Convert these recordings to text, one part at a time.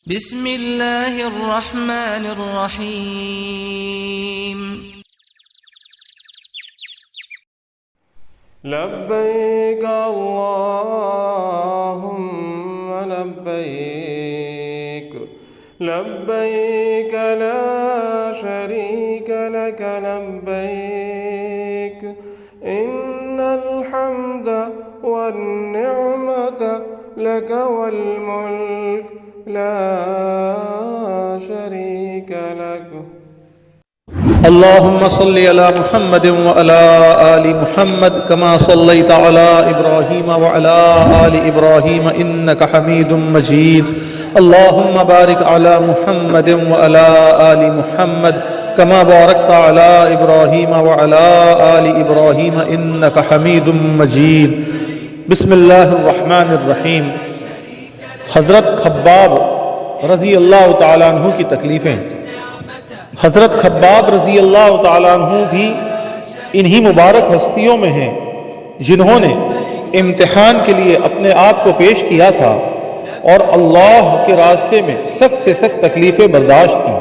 بسم اللہ الرحمن الرحیم لبیک اللہم لبیک لبیک لا شریک لک لبیک ان الحمد والنعمت لک والملک لا شریک لک اللهم صل على محمد وعلى آل محمد كما صليت على إبراهيم وعلى آل إبراهيم إنك حميد مجيد اللهم بارك على محمد وعلى آل محمد كما باركت على إبراهيم وعلى آل إبراهيم إنك حميد مجيد بسم الله الرحمن الرحیم۔ حضرت خباب رضی اللہ تعالیٰ عنہ کی تکلیفیں۔ حضرت خباب رضی اللہ تعالیٰ عنہ بھی انہی مبارک ہستیوں میں ہیں جنہوں نے امتحان کے لیے اپنے آپ کو پیش کیا تھا اور اللہ کے راستے میں سخت سے سخت تکلیفیں برداشت کی۔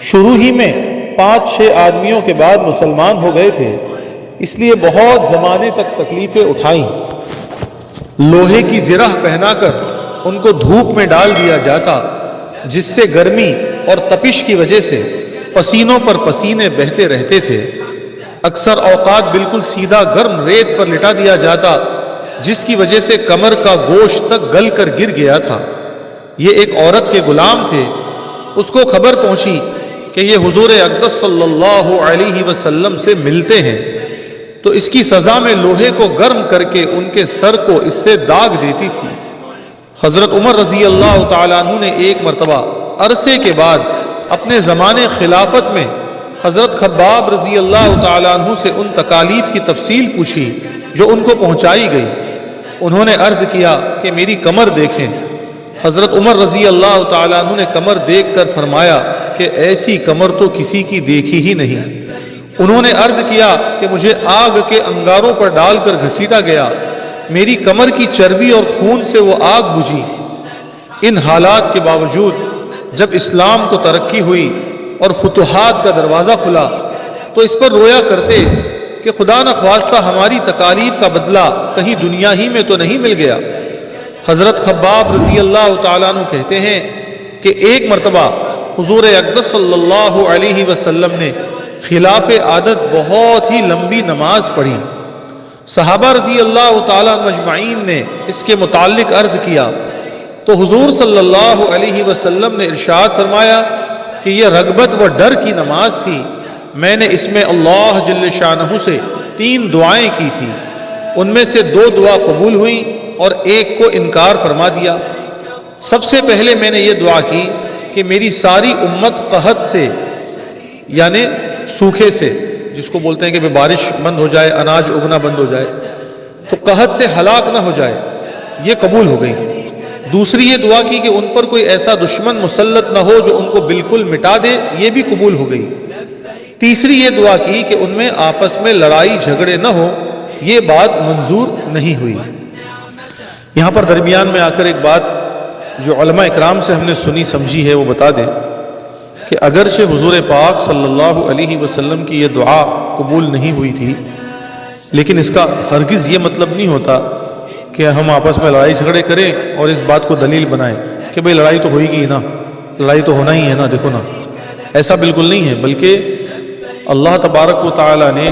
شروع ہی میں 5-6 آدمیوں کے بعد مسلمان ہو گئے تھے، اس لیے بہت زمانے تک تکلیفیں اٹھائیں۔ لوہے کی زرہ پہنا کر ان کو دھوپ میں ڈال دیا جاتا، جس سے گرمی اور تپش کی وجہ سے پسینوں پر پسینے بہتے رہتے تھے۔ اکثر اوقات بالکل سیدھا گرم ریت پر لٹا دیا جاتا، جس کی وجہ سے کمر کا گوشت تک گل کر گر گیا تھا۔ یہ ایک عورت کے غلام تھے، اس کو خبر پہنچی کہ یہ حضور اقدس صلی اللہ علیہ وسلم سے ملتے ہیں، تو اس کی سزا میں لوہے کو گرم کر کے ان کے سر کو اس سے داغ دیتی تھی۔ حضرت عمر رضی اللہ تعالیٰ عنہ نے ایک مرتبہ عرصے کے بعد اپنے زمانے خلافت میں حضرت خباب رضی اللہ تعالیٰ عنہ سے ان تکالیف کی تفصیل پوچھی جو ان کو پہنچائی گئی۔ انہوں نے عرض کیا کہ میری کمر دیکھیں۔ حضرت عمر رضی اللہ تعالیٰ عنہ نے کمر دیکھ کر فرمایا کہ ایسی کمر تو کسی کی دیکھی ہی نہیں۔ انہوں نے عرض کیا کہ مجھے آگ کے انگاروں پر ڈال کر گھسیٹا گیا، میری کمر کی چربی اور خون سے وہ آگ بجھی۔ ان حالات کے باوجود جب اسلام کو ترقی ہوئی اور فتوحات کا دروازہ کھلا تو اس پر رویا کرتے کہ خدا نخواستہ ہماری تکالیف کا بدلہ کہیں دنیا ہی میں تو نہیں مل گیا۔ حضرت خباب رضی اللہ تعالیٰ عنہ کہتے ہیں کہ ایک مرتبہ حضور اقدس صلی اللہ علیہ وسلم نے خلاف عادت بہت ہی لمبی نماز پڑھی۔ صحابہ رضی اللہ تعالیٰ مجمعین نے اس کے متعلق عرض کیا تو حضور صلی اللہ علیہ وسلم نے ارشاد فرمایا کہ یہ رغبت و ڈر کی نماز تھی، میں نے اس میں اللہ جل شانہ سے 3 دعائیں کی تھی، ان میں سے 2 دعا قبول ہوئیں اور ایک کو انکار فرما دیا۔ سب سے پہلے میں نے یہ دعا کی کہ میری ساری امت قحط سے یعنی سوکھے سے، جس کو بولتے ہیں کہ بارش بند ہو جائے، اناج اگنا بند ہو جائے، تو قحط سے ہلاک نہ ہو جائے، یہ قبول ہو گئی۔ دوسری یہ دعا کی کہ ان پر کوئی ایسا دشمن مسلط نہ ہو جو ان کو بالکل مٹا دے، یہ بھی قبول ہو گئی۔ تیسری یہ دعا کی کہ ان میں آپس میں لڑائی جھگڑے نہ ہو، یہ بات منظور نہیں ہوئی۔ یہاں پر درمیان میں آ کر ایک بات جو علماء اکرام سے ہم نے سنی سمجھی ہے وہ بتا دیں کہ اگرچہ حضور پاک صلی اللہ علیہ وسلم کی یہ دعا قبول نہیں ہوئی تھی، لیکن اس کا ہرگز یہ مطلب نہیں ہوتا کہ ہم آپس میں لڑائی جھگڑے کریں اور اس بات کو دلیل بنائیں کہ بھئی لڑائی تو ہوئی گی نا، لڑائی تو ہونا ہی ہے نا، دیکھو نا۔ ایسا بالکل نہیں ہے، بلکہ اللہ تبارک و تعالیٰ نے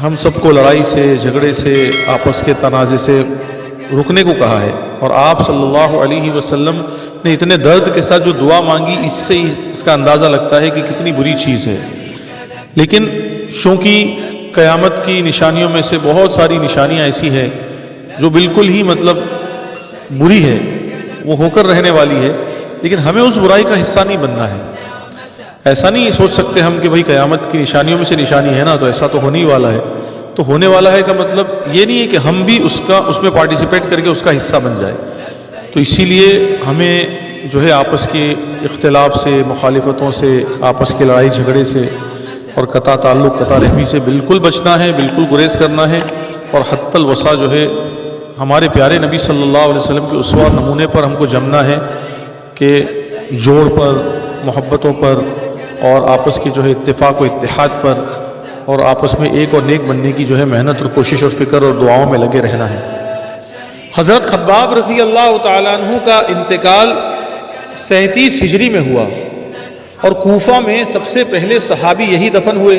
ہم سب کو لڑائی سے، جھگڑے سے، آپس کے تنازع سے رکنے کو کہا ہے، اور آپ صلی اللہ علیہ وسلم نے اتنے درد کے ساتھ جو دعا مانگی، اس سے اس کا اندازہ لگتا ہے کہ کتنی بری چیز ہے۔ لیکن چونکہ قیامت کی نشانیوں میں سے بہت ساری نشانیاں ایسی ہیں جو بالکل ہی مطلب بری ہے، وہ ہو کر رہنے والی ہے، لیکن ہمیں اس برائی کا حصہ نہیں بننا ہے۔ ایسا نہیں سوچ سکتے ہم کہ بھئی قیامت کی نشانیوں میں سے نشانی ہے نا تو ایسا تو ہونے ہی والا ہے، تو ہونے والا ہے کا مطلب یہ نہیں ہے کہ ہم بھی اس میں پارٹیسپیٹ کر کے اس کا حصہ بن جائے۔ تو اسی لیے ہمیں جو ہے آپس کے اختلاف سے، مخالفتوں سے، آپس کے لڑائی جھگڑے سے اور قطع تعلق، قطع رحمی سے بالکل بچنا ہے، بالکل گریز کرنا ہے، اور حتی الوسع جو ہے ہمارے پیارے نبی صلی اللہ علیہ وسلم کے اسوہ نمونے پر ہم کو جمنا ہے۔ کہ جوڑ پر، محبتوں پر اور آپس کی جو ہے اتفاق و اتحاد پر اور آپس میں ایک اور نیک بننے کی جو ہے محنت اور کوشش اور فکر اور دعاؤں میں لگے رہنا ہے۔ حضرت خباب رضی اللہ تعالیٰ عنہ کا انتقال 37 ہجری میں ہوا اور کوفہ میں سب سے پہلے صحابی یہی دفن ہوئے۔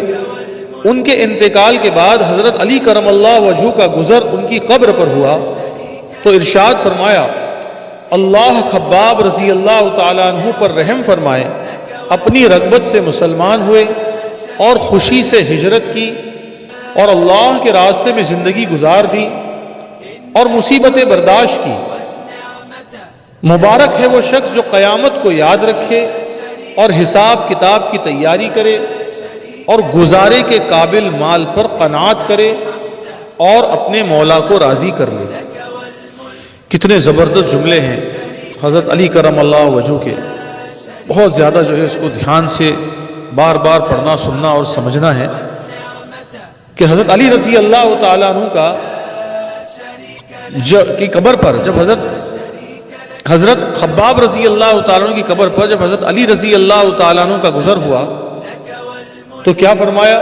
ان کے انتقال کے بعد حضرت علی کرم اللہ وجہہ کا گزر ان کی قبر پر ہوا تو ارشاد فرمایا، اللہ خباب رضی اللہ تعالیٰ عنہ پر رحم فرمائے، اپنی رغبت سے مسلمان ہوئے اور خوشی سے ہجرت کی اور اللہ کے راستے میں زندگی گزار دی اور مصیبتیں برداشت کی۔ مبارک ہے وہ شخص جو قیامت کو یاد رکھے اور حساب کتاب کی تیاری کرے اور گزارے کے قابل مال پر قناعت کرے اور اپنے مولا کو راضی کر لے۔ کتنے زبردست جملے ہیں حضرت علی کرم اللہ وجہہ کے، بہت زیادہ جو ہے اس کو دھیان سے بار بار پڑھنا، سننا اور سمجھنا ہے کہ حضرت علی رضی اللہ تعالیٰ عنہ کی قبر پر جب حضرت خباب رضی اللہ تعالیٰ عنہ کی قبر پر جب حضرت علی رضی اللہ تعالیٰ عنہ کا گزر ہوا تو کیا فرمایا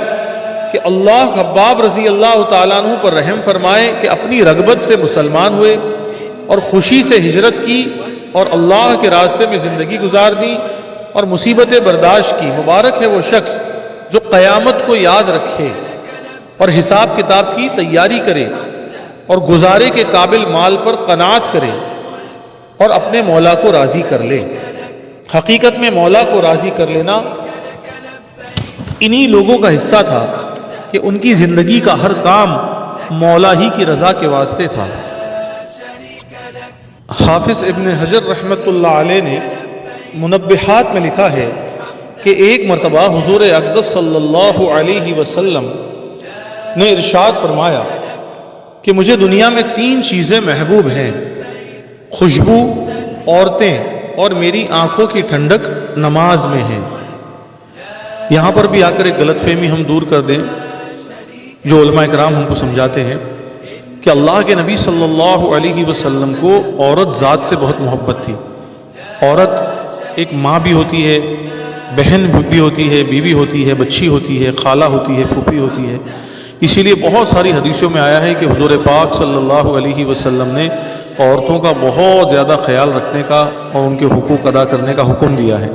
کہ اللہ خباب رضی اللہ تعالیٰ عنہ پر رحم فرمائے کہ اپنی رغبت سے مسلمان ہوئے اور خوشی سے ہجرت کی اور اللہ کے راستے میں زندگی گزار دی اور مصیبتیں برداشت کی۔ مبارک ہے وہ شخص جو قیامت کو یاد رکھے اور حساب کتاب کی تیاری کرے اور گزارے کے قابل مال پر قناعت کرے اور اپنے مولا کو راضی کر لے۔ حقیقت میں مولا کو راضی کر لینا انہی لوگوں کا حصہ تھا کہ ان کی زندگی کا ہر کام مولا ہی کی رضا کے واسطے تھا۔ حافظ ابن حجر رحمۃ اللہ علیہ نے منبحات میں لکھا ہے کہ ایک مرتبہ حضور اقدس صلی اللہ علیہ وسلم نے ارشاد فرمایا کہ مجھے دنیا میں 3 چیزیں محبوب ہیں، خوشبو، عورتیں اور میری آنکھوں کی ٹھنڈک نماز میں ہے۔ یہاں پر بھی آ کر ایک غلط فہمی ہم دور کر دیں جو علماء کرام ہم کو سمجھاتے ہیں کہ اللہ کے نبی صلی اللہ علیہ وسلم کو عورت ذات سے بہت محبت تھی۔ عورت ایک ماں بھی ہوتی ہے، بہن بھی ہوتی ہے، بیوی ہوتی ہے، بچی ہوتی ہے، خالہ ہوتی ہے، پھوپھی ہوتی ہے۔ اسی لیے بہت ساری حدیثوں میں آیا ہے کہ حضور پاک صلی اللہ علیہ وسلم نے عورتوں کا بہت زیادہ خیال رکھنے کا اور ان کے حقوق ادا کرنے کا حکم دیا ہے۔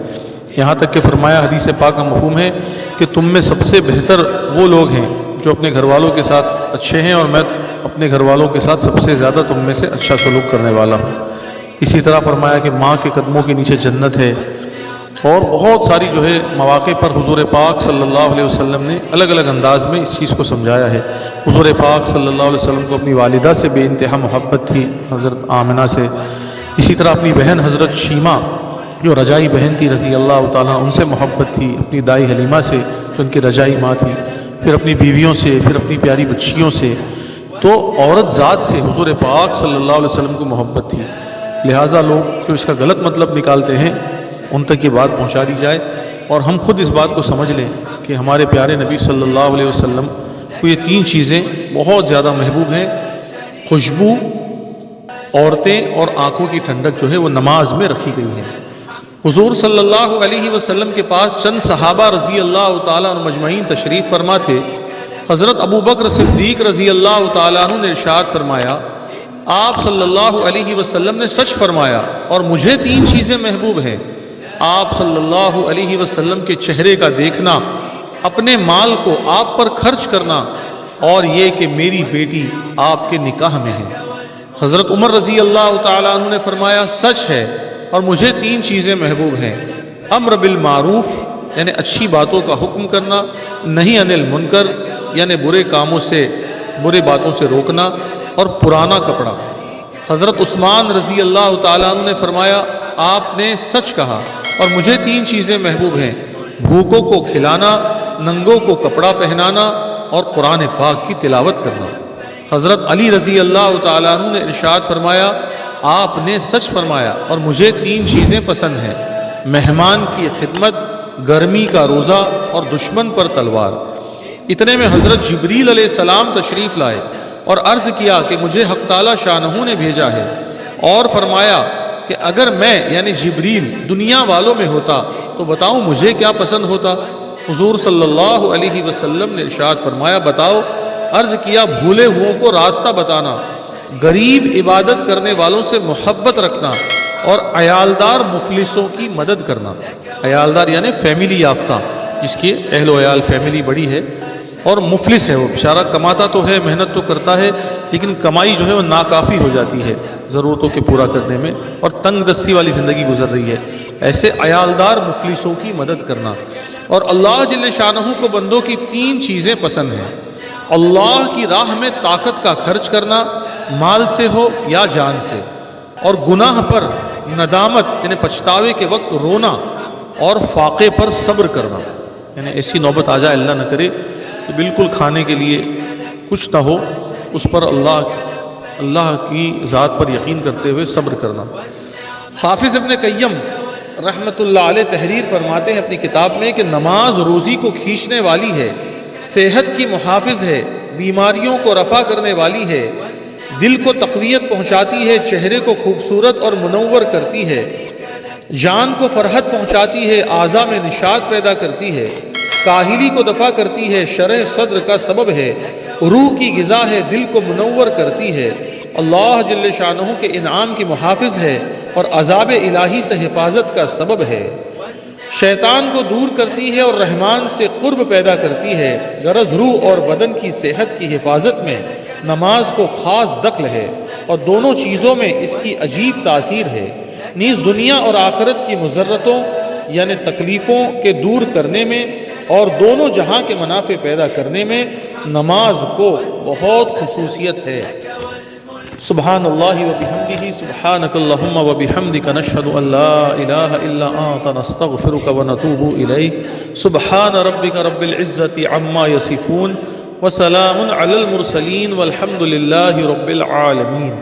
یہاں تک کہ فرمایا، حدیث پاک کا مفہوم ہے کہ تم میں سب سے بہتر وہ لوگ ہیں جو اپنے گھر والوں کے ساتھ اچھے ہیں اور میں اپنے گھر والوں کے ساتھ سب سے زیادہ تم میں سے اچھا سلوک کرنے والا ہوں۔ اسی طرح فرمایا کہ ماں کے قدموں کے نیچے جنت ہے، اور بہت ساری جو ہے مواقع پر حضور پاک صلی اللہ علیہ وسلم نے الگ الگ انداز میں اس چیز کو سمجھایا ہے۔ حضور پاک صلی اللہ علیہ وسلم کو اپنی والدہ سے بے انتہا محبت تھی، حضرت آمنہ سے۔ اسی طرح اپنی بہن حضرت شیمہ جو رجائی بہن تھی رضی اللہ تعالیٰ، ان سے محبت تھی، اپنی دائی حلیمہ سے جو ان کی رجائی ماں تھی، پھر اپنی بیویوں سے، پھر اپنی پیاری بچیوں سے۔ تو عورت ذات سے حضور پاک صلی اللہ علیہ وسلم کو محبت تھی، لہٰذا لوگ جو اس کا غلط مطلب نکالتے ہیں ان تک یہ بات پہنچا دی جائے اور ہم خود اس بات کو سمجھ لیں کہ ہمارے پیارے نبی صلی اللہ علیہ وسلم کو یہ 3 چیزیں بہت زیادہ محبوب ہیں، خوشبو، عورتیں اور آنکھوں کی ٹھنڈک جو ہے وہ نماز میں رکھی گئی ہے۔ حضور صلی اللہ علیہ وسلم کے پاس چند صحابہ رضی اللہ تعالیٰ عنہ مجمعین تشریف فرما تھے۔ حضرت ابو بکر صدیق رضی اللہ تعالیٰ عنہ نے ارشاد فرمایا، آپ صلی اللہ علیہ وسلم نے سچ فرمایا اور مجھے 3 چیزیں محبوب ہیں، آپ صلی اللہ علیہ وسلم کے چہرے کا دیکھنا، اپنے مال کو آپ پر خرچ کرنا، اور یہ کہ میری بیٹی آپ کے نکاح میں ہے۔ حضرت عمر رضی اللہ تعالیٰ عنہ نے فرمایا، سچ ہے اور مجھے 3 چیزیں محبوب ہیں، امر بالمعروف یعنی اچھی باتوں کا حکم کرنا، نہی عن المنکر یعنی برے باتوں سے روکنا، اور پرانا کپڑا۔ حضرت عثمان رضی اللہ تعالیٰ عنہ نے فرمایا، آپ نے سچ کہا اور مجھے 3 چیزیں محبوب ہیں، بھوکوں کو کھلانا، ننگوں کو کپڑا پہنانا، اور قرآن پاک کی تلاوت کرنا۔ حضرت علی رضی اللہ تعالیٰ عنہ نے ارشاد فرمایا، آپ نے سچ فرمایا اور مجھے 3 چیزیں پسند ہیں، مہمان کی خدمت، گرمی کا روزہ، اور دشمن پر تلوار۔ اتنے میں حضرت جبریل علیہ السلام تشریف لائے اور عرض کیا کہ مجھے حق تعالی شانہ نے بھیجا ہے، اور فرمایا کہ اگر میں یعنی جبریل دنیا والوں میں ہوتا تو بتاؤں مجھے کیا پسند ہوتا؟ حضور صلی اللہ علیہ وسلم نے ارشاد فرمایا بتاؤ۔ عرض کیا بھولے ہوئوں کو راستہ بتانا، غریب عبادت کرنے والوں سے محبت رکھنا اور عیالدار مفلسوں کی مدد کرنا۔ عیالدار یعنی فیملی یافتہ، جس کی اہل و عیال فیملی بڑی ہے، اور مفلس ہے وہ بیچارہ کماتا تو ہے، محنت تو کرتا ہے، لیکن کمائی جو ہے وہ ناکافی ہو جاتی ہے ضرورتوں کے پورا کرنے میں، اور تنگ دستی والی زندگی گزر رہی ہے۔ ایسے عیالدار مفلسوں کی مدد کرنا۔ اور اللہ جل شانہ کو بندوں کی 3 چیزیں پسند ہیں: اللہ کی راہ میں طاقت کا خرچ کرنا، مال سے ہو یا جان سے، اور گناہ پر ندامت یعنی پچھتاوے کے وقت رونا، اور فاقے پر صبر کرنا۔ یعنی ایسی نوبت آ جائے، اللہ نہ کرے، کہ بالکل کھانے کے لیے کچھ نہ ہو، اس پر اللہ کی ذات پر یقین کرتے ہوئے صبر کرنا۔ حافظ ابن قیم رحمۃ اللہ علیہ تحریر فرماتے ہیں اپنی کتاب میں کہ نماز روزی کو کھینچنے والی ہے، صحت کی محافظ ہے، بیماریوں کو رفع کرنے والی ہے، دل کو تقویت پہنچاتی ہے، چہرے کو خوبصورت اور منور کرتی ہے، جان کو فرحت پہنچاتی ہے، اعضاء میں نشاط پیدا کرتی ہے، کاہلی کو دفع کرتی ہے، شرح صدر کا سبب ہے، روح کی غذا ہے، دل کو منور کرتی ہے، اللہ جل شانہ کے انعام کی محافظ ہے اور عذاب الہی سے حفاظت کا سبب ہے، شیطان کو دور کرتی ہے اور رحمان سے قرب پیدا کرتی ہے۔ غرض روح اور بدن کی صحت کی حفاظت میں نماز کو خاص دخل ہے، اور دونوں چیزوں میں اس کی عجیب تاثیر ہے۔ نیز دنیا اور آخرت کی مضرتوں یعنی تکلیفوں کے دور کرنے میں اور دونوں جہاں کے منافع پیدا کرنے میں نماز کو بہت خصوصیت ہے۔ سبحان اللہ و بحمدہ، سبحانک اللہم و بحمدک، نشہد ان لا الہ الا انت، نستغفرک و نتوب الیک۔ سبحان ربک رب العزت عما یصفون، وسلام علی المرسلین، والحمد للہ رب العالمین۔